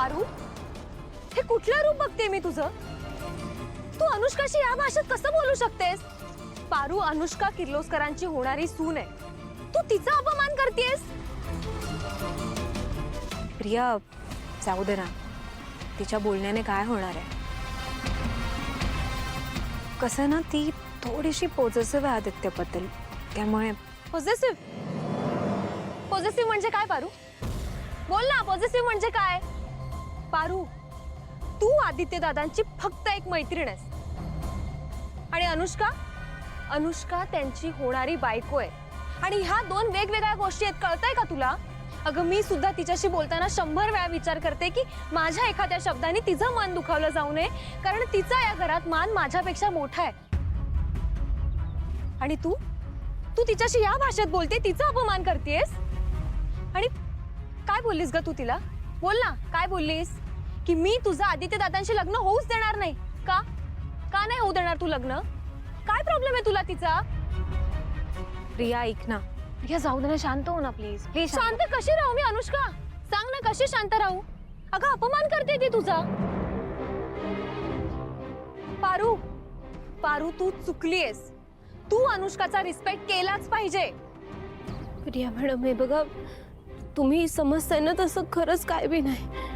पारू, हे कुठलं रूप बघते मी तुझं? तू अनुष्काशी या भाषेत कसं बोलू शकतेस? पारू अनुष्का किर्लोस्करांची होणारी सून आहे, तू तिचा अपमान करतेस? प्रिया, जाऊ दे ना, तिच्या बोलण्याने काय होणार आहे? कसं ना, ती थोडीशी पॉझिटिव्ह आहे आदित्यबद्दल, त्यामुळे. पॉझिटिव्ह पॉझिटिव्ह म्हणजे काय पारू? बोल ना, पॉझिटिव्ह म्हणजे काय? पारू, तू आदित्य दादांची फक्त एक मैत्रीण आहेस आणि अनुष्का अनुष्का त्यांची होणारी बायको आहे आणि ह्या दोन वेगवेगळ्या गोष्टी आहेत, कळतंय का तुला? अगं मी सुद्धा तिच्याशी बोलताना 100 वेळा विचार करते की माझ्या एखाद्या शब्दाने तिचं मन दुखावलं जाऊ नये, कारण तिचा या घरात मान माझ्यापेक्षा मोठा आहे. आणि तू तू तिच्याशी या भाषेत बोलते, तिचा अपमान करतेस. आणि काय बोललीस ग तू तिला? बोल ना, काय बोललीस? की मी तुझं आदित्य दादांशी लग्न होऊच देणार नाही का? का नाही होऊ देणार तू लग्न? काय प्रॉब्लेम आहे तुला तिचा? प्रिया, ऐक ना. प्रिया, जाऊ दे ना, शांत हो ना प्लीज. प्लीज शांत कशी राहू मी अनुष्का? सांग ना, कशी शांत राहू? अगं अपमान करते ती तुझा. पारू, पारू तू चुकलीयस. तू अनुष्काचा रिस्पेक्ट केलाच पाहिजे. प्रिया मॅडम, हे बघा, तुम्ही समजताय ना, तसं खरंच काय बी नाही.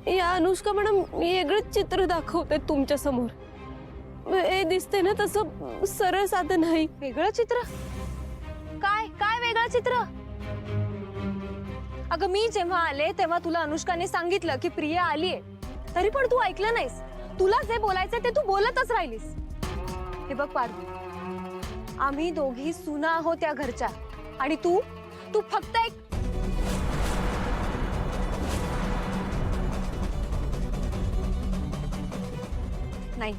या अनुष्का मॅडम, मी वेगळंच चित्र दाखवते तुमच्या समोर. हे दिसते ना, तसं सरळ साधं नाही. वेगळं चित्र? काय काय वेगळं चित्र? अगं मी जेव्हा आले तेव्हा तुला अनुष्काने सांगितलं की प्रिया आलीये, तरी पण तू ऐकलं नाहीस. तुला जे बोलायचं ते तू बोलतच राहिलीस. हे बघ पारू, आम्ही दोघी सुना आहोत त्या घरच्या आणि तू तू फक्त एक नाही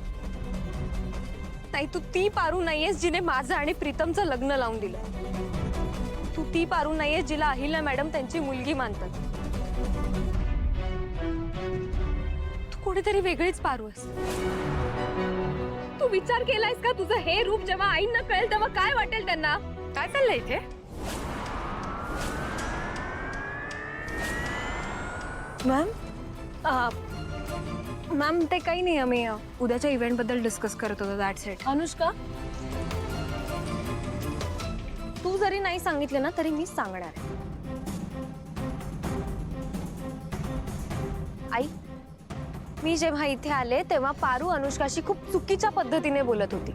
नाही, तू ती पारू नाहीयेस जिने माझं आणि प्रीतमचं लग्न लावून दिलं. तू ती पारू नाहीयेस जिला अहिल्या मॅडम त्यांची मुलगी मानतात. तू कोणीतरी वेगळीच पारू आहेस. तू विचार केलायस का तुझं हे रूप जेव्हा आईंना कळेल तेव्हा काय वाटेल त्यांना? काय चाललंय इथे? मॅम, मॅम ते काही नाही, आम्ही उद्याच्या इव्हेंट बद्दल डिस्कस करत होतो, दॅट्स इट. अनुष्का, तू जरी नाही सांगितलं ना तरी मी सांगणार आहे. आई, मी जेव्हा इथे आले तेव्हा पारू अनुष्काशी खूप चुकीच्या पद्धतीने बोलत होती.